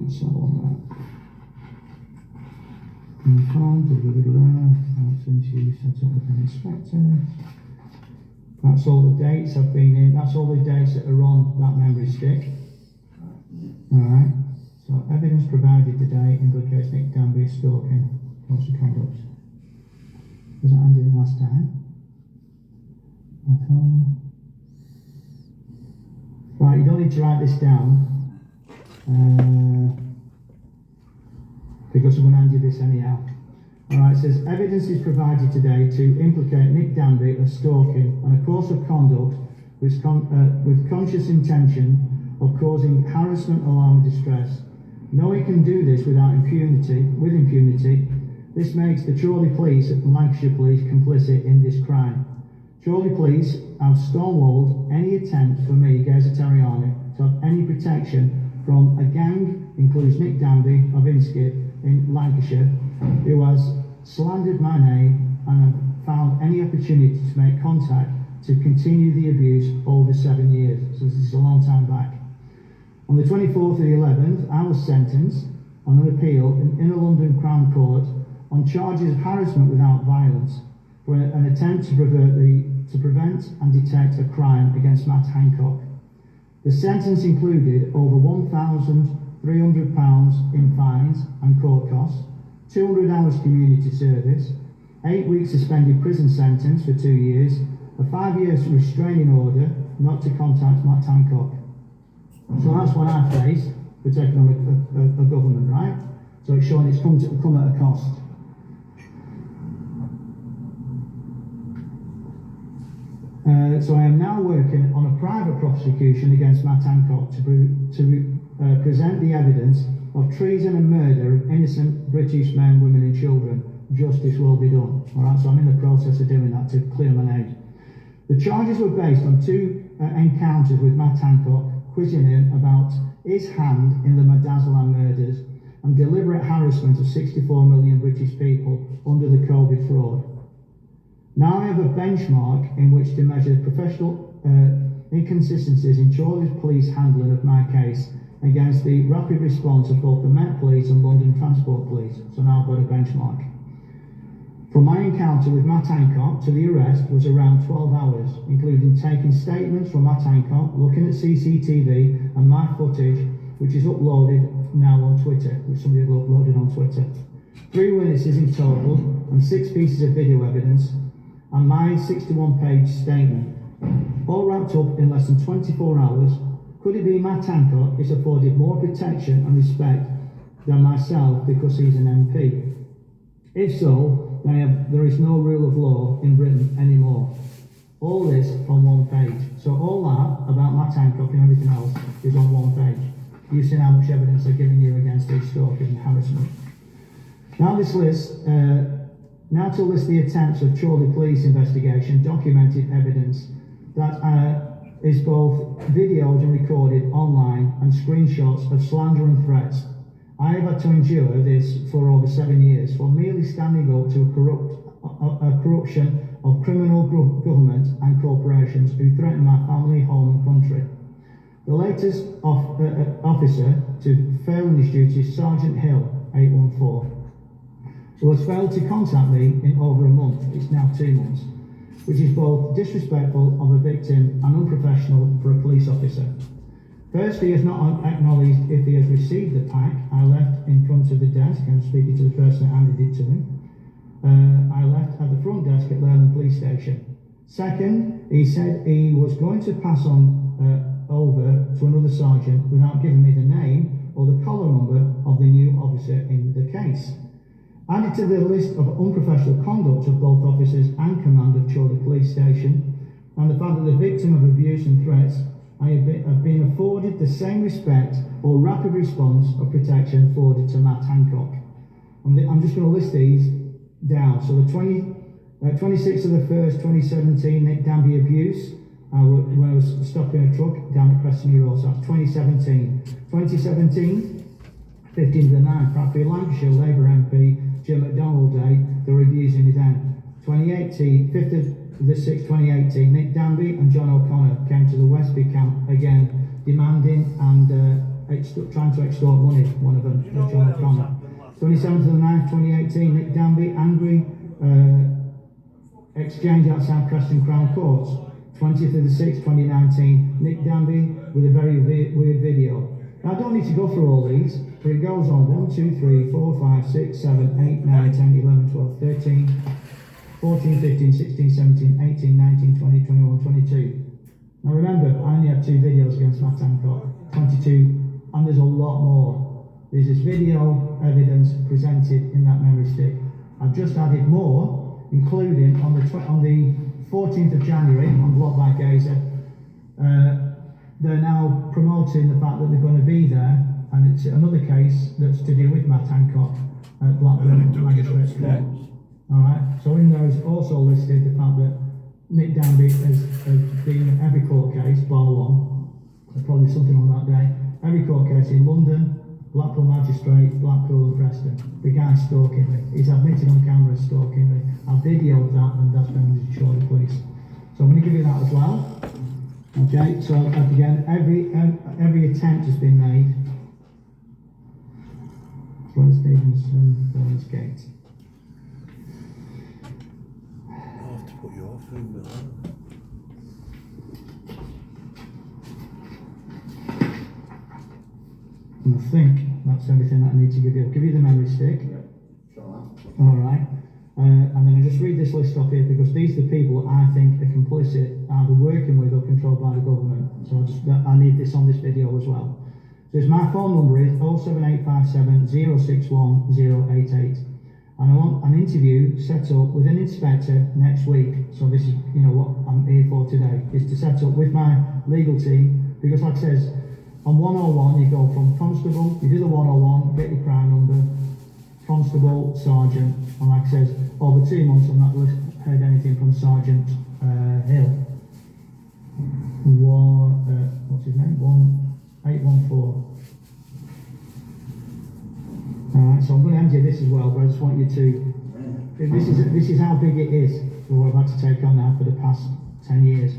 Let's have one there. Since you set up with an inspector. That's all the dates I've been in. That's all the dates that are on that memory stick. Alright. So evidence provided today indicates Nick Danby is stalking course of conduct. Was that handed in last time? Okay. Right, you don't need to write this down. Because I'm going to hand you this anyhow. Alright, it says evidence is provided today to implicate Nick Danby of stalking and a course of conduct with conscious intention of causing harassment, alarm and distress. Knowing he can do this with impunity, this makes the Chorley Police and Lancashire Police complicit in this crime. Chorley Police have stonewalled any attempt for me, Geza Terriani, to have any protection from a gang, includes Nick Danby of Inskip in Lancashire, who has slandered my name and have found any opportunity to make contact to continue the abuse over 7 years. So this is a long time back. On the 24th of the 11th, I was sentenced on an appeal in Inner London Crown Court on charges of harassment without violence for an attempt to prevent and detect a crime against Matt Hancock. The sentence included over £1,300 in fines and court costs, 200 hours community service, 8 weeks suspended prison sentence for 2 years, a 5 years restraining order not to contact Matt Hancock. So that's what I faced for taking on a government, right? So it's showing it's come at a cost. So I am now working on a private prosecution against Matt Hancock to present the evidence of treason and murder of innocent British men, women and children. Justice will be done. Alright, so I'm in the process of doing that to clear my name. The charges were based on 2 encounters with Matt Hancock, quizzing him about his hand in the Midazolam murders and deliberate harassment of 64 million British people under the COVID fraud. Now I have a benchmark in which to measure professional inconsistencies in Chorley's police handling of my case against the rapid response of both the Met Police and London Transport Police. So now I've got a benchmark. From my encounter with Matt Hancock to the arrest was around 12 hours, including taking statements from Matt Hancock, looking at CCTV and my footage, which is uploaded now on Twitter, which somebody uploaded on Twitter. 3 witnesses in total and 6 pieces of video evidence, and my 61-page statement, all wrapped up in less than 24 hours. Could it be Matt Hancock is afforded more protection and respect than myself because he's an MP? If so, there is no rule of law in Britain anymore. All this on 1 page. So all that about Matt Hancock and everything else is on 1 page. You've seen how much evidence they're giving you against these stalking and harassment. Now this list, now to list the attempts of Chorley Police investigation, documented evidence that is both videoed and recorded online and screenshots of slander and threats. I have had to endure this for over 7 years for merely standing up to a corruption of criminal government and corporations who threaten my family, home and country. The latest officer to fail in his duty is Sergeant Hill, 814. Who has failed to contact me in over a month, it's now 2 months, which is both disrespectful of a victim and unprofessional for a police officer. First, he has not acknowledged if he has received the pack I left in front of the desk. I'm speaking to the person that handed it to him. I left at the front desk at Leyland Police Station. Second, he said he was going to pass on over to another sergeant without giving me the name or the collar number of the new officer in the case. Added to the list of unprofessional conduct of both officers and command of Chorley Police Station, and the fact that the victim of abuse and threats I have been afforded the same respect or rapid response of protection afforded to Matt Hancock. I'm just going to list these down. So the 26th of the 1st, 2017, Nick Danby abuse, when I was stopping a truck down at Preston Road, so that's 2017. 2017, 15th of the 9th, Bradford Lancashire Labour MP Jim McDonald Day, they were abusing his end. 2018, 5th of the 6th, 2018, Nick Danby and John O'Connor came to the Westby camp again, demanding and trying to extort money, one of them, John O'Connor. 27th of the 9th, 2018, Nick Danby, angry exchange outside Preston Crown Courts. 20th of the 6th, 2019, Nick Danby with a very weird video. Now, I don't need to go through all these, but it goes on 1, 2, 3, 4, 5, 6, 7, 8, 9, 10, 11, 12, 13, 14, 15, 16, 17, 18, 19, 20, 21, 22. Now remember, I only had 2 videos against Matt Hancock, 22, and there's a lot more. There's this video evidence presented in that memory stick. I've just added more, including on the 14th of January on Block by Gazer. They're now promoting the fact that they're going to be there, and it's another case that's to do with Matt Hancock at Blackburn Magistrates Court. Alright, so in there is also listed the fact that Nick Danby has been in every court case, bar one, there's probably something on that day, every court case in London, Blackpool Magistrates, Blackpool and Preston. The guy's stalking me. He's admitted on camera stalking me. I've videoed that and that's been shown to the police. So I'm going to give you that as well. Okay, so again, every attempt has been made. Glenn Stevenson, Burns Gate. I'll have to put your finger on. And I think that's everything that I need to give you. I'll give you the memory stick. Yeah, sure. Alright. And then I just read this list off here because these are the people that I think are complicit, either working with or controlled by the government. So I need this on this video as well. So my phone number is 07857 061 088. And I want an interview set up with an inspector next week. So this is, what I'm here for today, is to set up with my legal team, because like I says, on 101 you go from constable, you do the 101, get your crime number, constable, sergeant, and like I says, over 2 months I've not heard anything from Sergeant Hill. What's his name? 1814. Alright, so I'm going to empty this as well, but I just want you to, this is how big it is for what I've had to take on now for the past 10 years.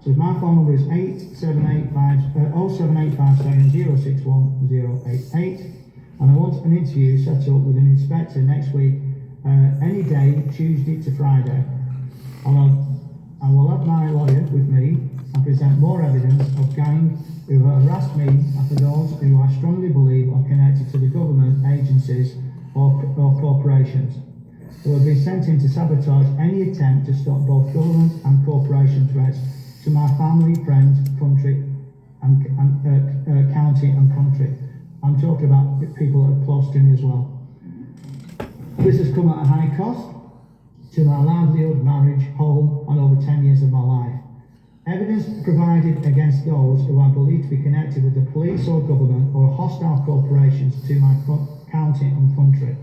So my phone number is 07857 061 088, and I want an interview set up with an inspector next week, any day, Tuesday to Friday. I will have my lawyer with me and present more evidence of gang who have harassed me and for those who I strongly believe are connected to the government agencies or corporations who have been sent in to sabotage any attempt to stop both government and corporation threats to my family, friends, country, and county and country. I'm talking about people that are close to me as well. This has come at a high cost to my livelihood, marriage, home, and over 10 years of my life. Evidence provided against those who I believe to be connected with the police or government or hostile corporations to my county and country.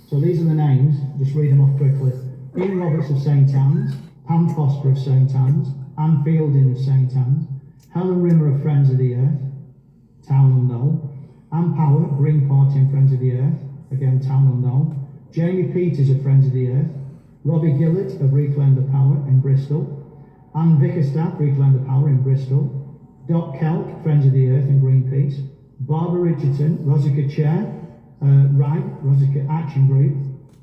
So these are the names, just read them off quickly. Ian Roberts of St Anne's, Pam Foster of St Anne's, Anne Fielding of St Anne's, Helen Rimmer of Friends of the Earth, Town Unknown, Anne Power, Green Party and Friends of the Earth, again Town Unknown, Jamie Peters of Friends of the Earth, Robbie Gillett of Reclaim Power in Bristol, Anne Vickerstaff, Reclaim Power in Bristol, Doc Kelk, Friends of the Earth and Greenpeace, Barbara Richardson, Rosica Chair, Wright, Rosica Action Group,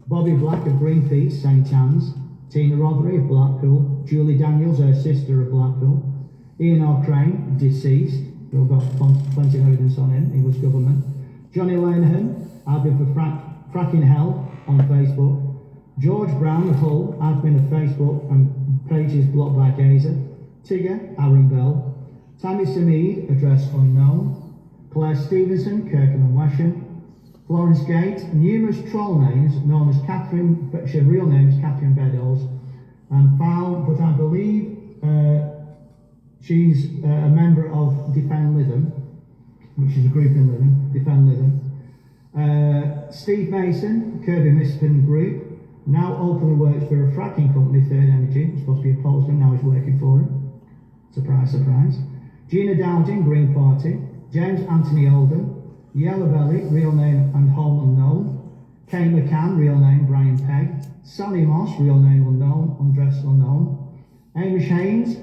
Bobby Black of Greenpeace, St Anne's, Tina Rothery of Blackpool, Julie Daniels, her sister of Blackpool, Ian O'Crane, deceased, we've got plenty of evidence on him, he was government, Johnny Lanahan, I've been for Fracking Hell on Facebook, George Brown of Hull, admin of Facebook and pages blocked by Gazer, Tigger, Aaron Bell, Tammy Samid, address unknown, Claire Stevenson, Kirkham and Wesham, Florence Gate, numerous troll names known as Catherine, but her real name is Catherine Beddoes, and foul, but I believe she's a member of Defend Lytham, which is a group in Lytham, Defend Lytham. Steve Mason, Kirby Mispin Group, now openly works for a fracking company, Third Energy, was supposed to be opposed to him, now he's working for him. Surprise, surprise. Gina Dowding, Green Party, James Anthony Oldham, Yellow Belly, real name and home unknown, Kate McCann, real name Brian Pegg, Sally Moss, real name unknown, undressed unknown, Amish Haynes,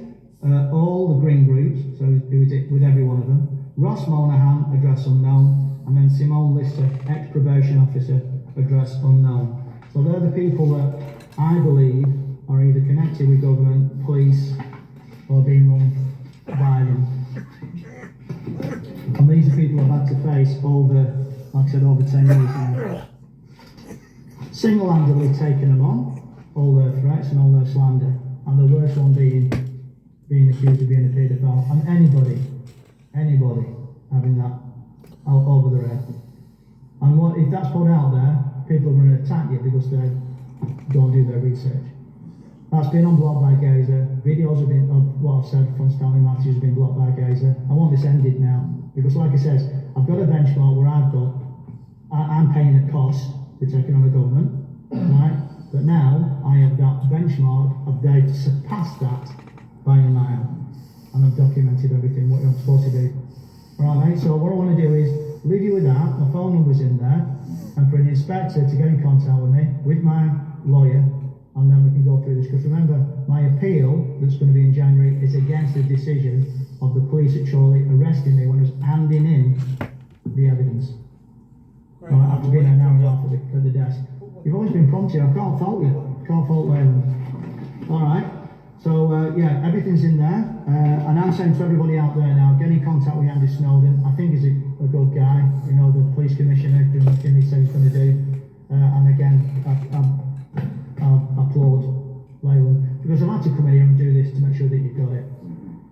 all the green groups, so he was with every one of them, Ross Monahan, address unknown, and then Simone Lister, ex-probation officer, address unknown. So they're the people that I believe are either connected with government, police, or being run by them. And these are people I've had to face over, like I said, over 10 years now. Single-handedly taken them on, all their threats and all their slander, and the worst one being accused of being a paedophile, and anybody having that out over their head. And what if that's put out there, people are going to attack you because they don't do their research. That's been unblocked by Gazer. Videos have been, of what I've said from Stanley Matthews, have been blocked by Gazer. I want this ended now, because like I said, I've got a benchmark where I'm paying a cost for taking on the government, right? But now I have that benchmark, I've surpassed that by a mile, and I've documented everything, what I'm supposed to do. Alright mate, so what I want to do is leave you with that, my phone number's in there, and for an inspector to get in contact with me, with my lawyer, and then we can go through this, because remember, my appeal that's going to be in January is against the decision of the police at Chorley arresting me when I was handing in the evidence. Right, after being an hour and a half at the desk. You've always been prompt here, I can't fault you, can't fault Leyland. Alright, so yeah, everything's in there, and I'm saying to everybody out there now, get in contact with Andy Snowden. I think he's a good guy, you know, the police commissioner, doing what he said he's going to do, and again, I applaud Leyland, because I've had to come in here and do this to make sure that you've got it.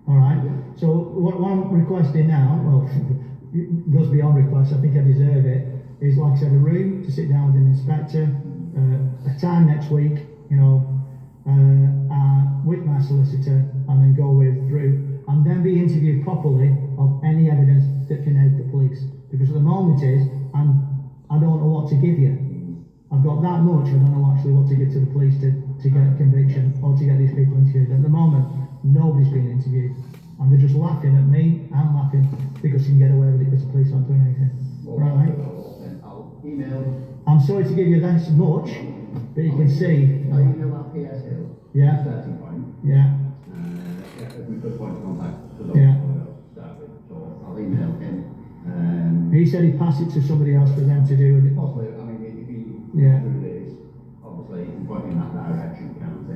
Alright, so what I'm requesting now, well, it goes beyond request, I think I deserve it, is like I said, a room to sit down with an inspector, a time next week, you know, with my solicitor, and then go through, and then be interviewed properly of any evidence that can help the police. Because at the moment I don't know what to give you. I've got that much, I don't know actually what to give to the police to get a conviction or to get these people interviewed. At the moment, nobody's been interviewed. And they're just laughing at me, I'm laughing, because you can get away with it because the police aren't doing anything. Right, mate? I'm sorry to give you that much, but you can see. I email that PS Hill. Yeah. Starting point. Yeah. As my first point of contact. Yeah. So I'll email him. He said he'd pass it to somebody else for them to do it. Possibly, I mean, if he through this, obviously you can point in that direction, can't he?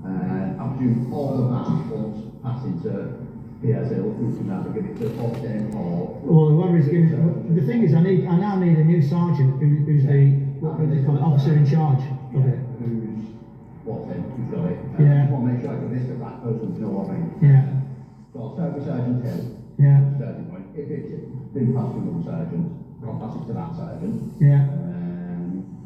I presume all of that once passing to PS Hill, who can either give it to Austin or. Well, whoever is giving, the thing is, I now need a new sergeant who's what do they call it, officer in charge of it. Who's got it. Yeah. I just want to make sure I give this to that person to know what I mean. Yeah. So I'll start with Sergeant Hill. Yeah. Starting point. If it's been passed to another sergeant, I'll pass it to that sergeant. Yeah.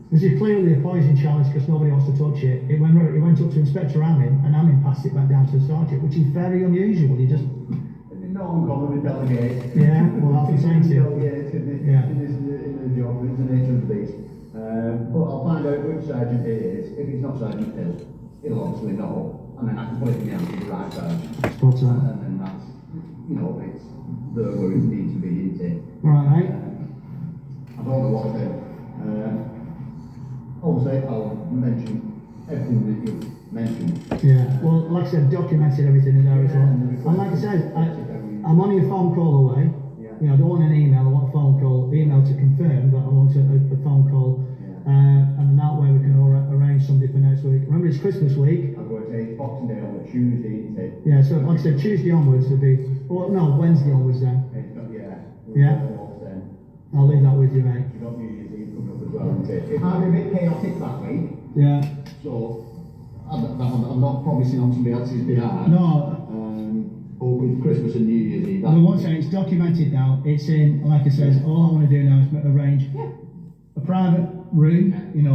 This is clearly a poison challenge because nobody wants to touch it. It went up to Inspector Amin, and Amin passed it back down to the sergeant, which is very unusual. He just. No uncommon with delegate. Yeah, well, that's the same thing. Delegate in the job, it's the nature of the beast. But I'll find out which sergeant it is. If it's not Sergeant Hill, he'll obviously know, and then I can put it in the hands of the right person. Spot on. And then that's, you know, it's the where it needs to be, isn't it? Right, mate. I don't know what to do. Obviously, I'll mention everything that you've mentioned. Yeah, well, like I said, documented everything in there as well. And like I said, I'm only a phone call away. Yeah. You know, I don't want an email, I want a phone call. Email to confirm, but I want a phone call. Yeah. And that way we can arrange something for next week. Remember, it's Christmas week. I'm going to say Boxing Day on the Tuesday, isn't it? Yeah, so like I said, Tuesday onwards will be, well, no, Wednesday onwards then. Yeah. I'll leave that with you, mate. You've got New Year's Eve coming up as well, isn't it? It might be a bit chaotic that week, Yeah. so I'm not promising on somebody else's behalf. No, But with Christmas and New Year's Eve, well, once again, it's documented now. It's in, like I said, all I want to do now is arrange a private room, you know,